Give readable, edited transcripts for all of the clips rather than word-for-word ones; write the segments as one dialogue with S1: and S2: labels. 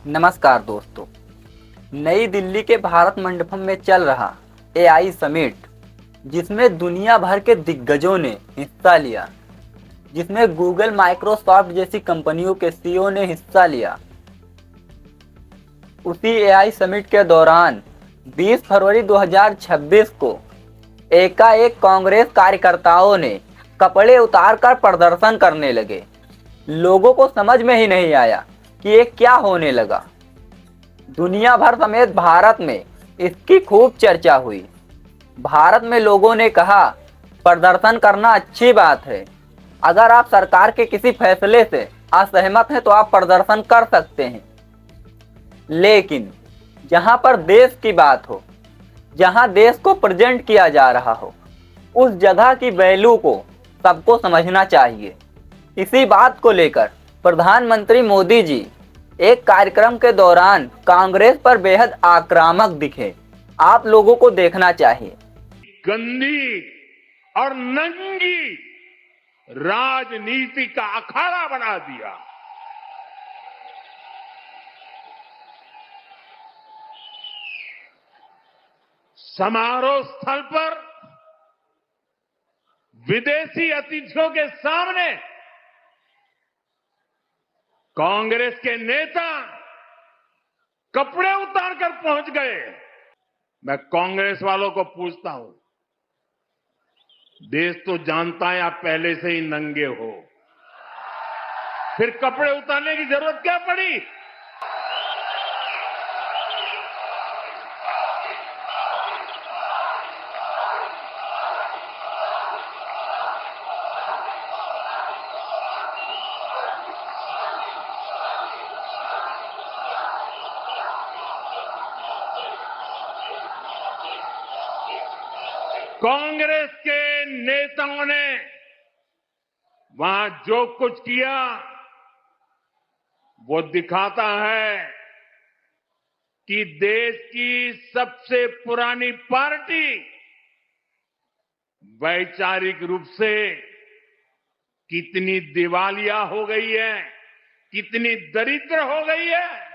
S1: नमस्कार दोस्तों। नई दिल्ली के भारत मंडपम में चल रहा एआई समिट, जिसमें दुनिया भर के दिग्गजों ने हिस्सा लिया, जिसमें गूगल, माइक्रोसॉफ्ट जैसी कंपनियों के सीईओ ने हिस्सा लिया। उसी एआई समिट के दौरान 20 फरवरी 2026 को एकाएक कांग्रेस कार्यकर्ताओं ने कपड़े उतारकर प्रदर्शन करने लगे। लोगों को समझ में ही नहीं आया कि ये क्या होने लगा। दुनिया भर समेत भारत में इसकी खूब चर्चा हुई। भारत में लोगों ने कहा, प्रदर्शन करना अच्छी बात है। अगर आप सरकार के किसी फैसले से असहमत हैं तो आप प्रदर्शन कर सकते हैं। लेकिन जहां पर देश की बात हो, जहां देश को प्रेजेंट किया जा रहा हो, उस जगह की वैल्यू को सबको समझना चाहिए। इसी बात को लेकर प्रधानमंत्री मोदी जी एक कार्यक्रम के दौरान कांग्रेस पर बेहद आक्रामक दिखे। आप लोगों को देखना चाहिए।
S2: गंदी और नंगी राजनीति का अखाड़ा बना दिया। समारोह स्थल पर विदेशी अतिथियों के सामने कांग्रेस के नेता कपड़े उतारकर पहुंच गए। मैं कांग्रेस वालों को पूछता हूं, देश तो जानता है आप पहले से ही नंगे हो, फिर कपड़े उतारने की जरूरत क्या पड़ी? कांग्रेस के नेताओं ने वहां जो कुछ किया वो दिखाता है कि देश की सबसे पुरानी पार्टी वैचारिक रूप से कितनी दिवालिया हो गई है, कितनी दरिद्र हो गई है।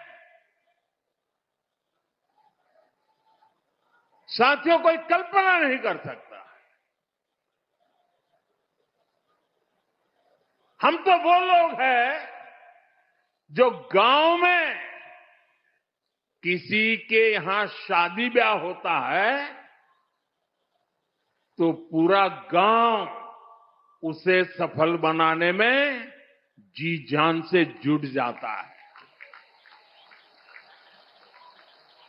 S2: साथियों, कोई कल्पना नहीं कर सकता। हम तो वो लोग हैं जो गांव में किसी के यहां शादी ब्याह होता है तो पूरा गांव उसे सफल बनाने में जी जान से जुट जाता है,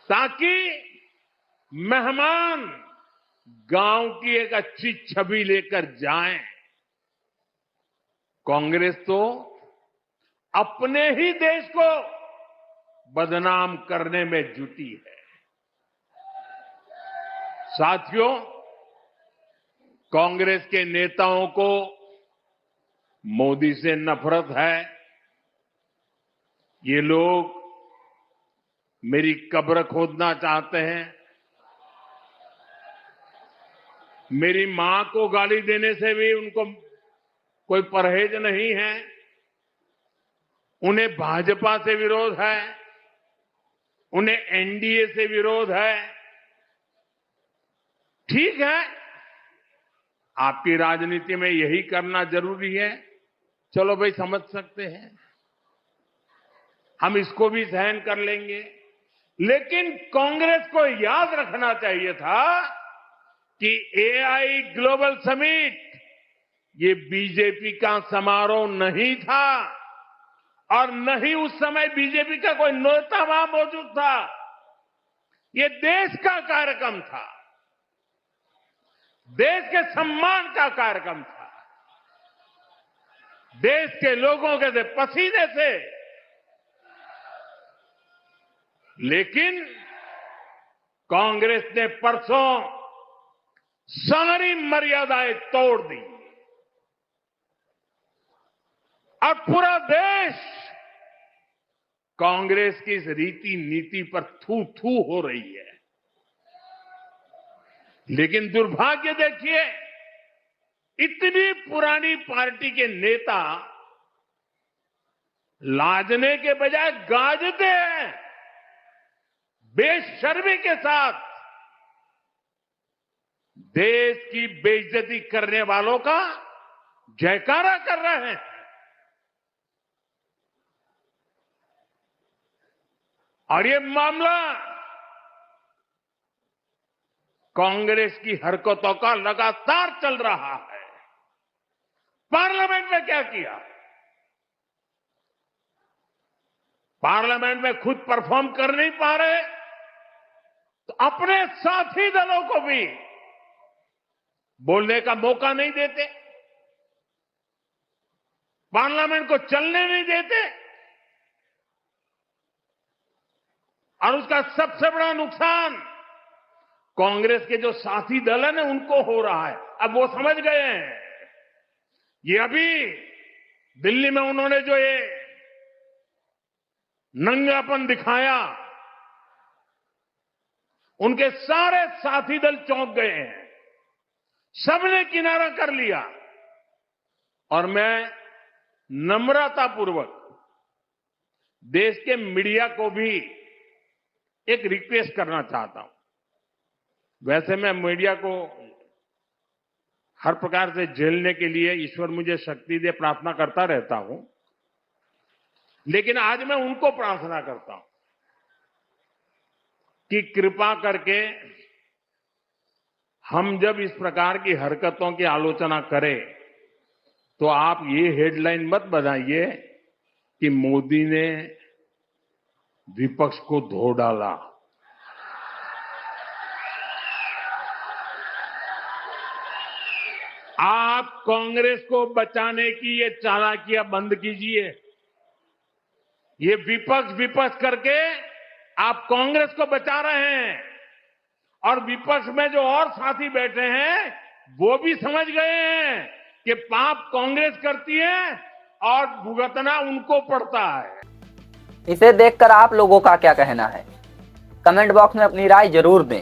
S2: ताकि मेहमान गांव की एक अच्छी छवि लेकर जाएं। कांग्रेस तो अपने ही देश को बदनाम करने में जुटी है। साथियों, कांग्रेस के नेताओं को मोदी से नफरत है। ये लोग मेरी कब्र खोदना चाहते हैं। मेरी मां को गाली देने से भी उनको कोई परहेज नहीं है। उन्हें भाजपा से विरोध है, उन्हें एनडीए से विरोध है। ठीक है, आपकी राजनीति में यही करना जरूरी है, चलो भाई, समझ सकते हैं, हम इसको भी सहन कर लेंगे। लेकिन कांग्रेस को याद रखना चाहिए था कि एआई ग्लोबल समिट ये बीजेपी का समारोह नहीं था और न ही उस समय बीजेपी का कोई नेता वहां मौजूद था। ये देश का कार्यक्रम था, देश के सम्मान का कार्यक्रम था, देश के लोगों के पसीने से। लेकिन कांग्रेस ने परसों सारी मर्यादाएं तोड़ दी और पूरा देश कांग्रेस की इस रीति नीति पर थू थू हो रही है। लेकिन दुर्भाग्य देखिए, इतनी पुरानी पार्टी के नेता लाजने के बजाय गाजते हैं। बेशर्मी के साथ देश की बेइज्जती करने वालों का जयकारा कर रहे हैं। और ये मामला कांग्रेस की हरकतों का लगातार चल रहा है। पार्लियामेंट में क्या किया? पार्लियामेंट में खुद परफॉर्म कर नहीं पा रहे तो अपने साथी दलों को भी बोलने का मौका नहीं देते, पार्लियामेंट को चलने नहीं देते। और उसका सबसे बड़ा नुकसान कांग्रेस के जो साथी दल है ना उनको हो रहा है। अब वो समझ गए हैं। ये अभी दिल्ली में उन्होंने जो ये नंगापन दिखाया, उनके सारे साथी दल चौंक गए हैं, सबने किनारा कर लिया। और मैं नम्रतापूर्वक देश के मीडिया को भी एक रिक्वेस्ट करना चाहता हूं। वैसे मैं मीडिया को हर प्रकार से झेलने के लिए ईश्वर मुझे शक्ति दे प्रार्थना करता रहता हूं, लेकिन आज मैं उनको प्रार्थना करता हूं कि कृपा करके हम जब इस प्रकार की हरकतों की आलोचना करें तो आप ये हेडलाइन मत बनाइए कि मोदी ने विपक्ष को धो डाला। आप कांग्रेस को बचाने की ये चालाकियां बंद कीजिए। ये विपक्ष करके आप कांग्रेस को बचा रहे हैं और विपक्ष में जो और साथी बैठे हैं वो भी समझ गए हैं कि पाप कांग्रेस करती है और भुगतना उनको पड़ता है।
S1: इसे देखकर आप लोगों का क्या कहना है? कमेंट बॉक्स में अपनी राय जरूर दें।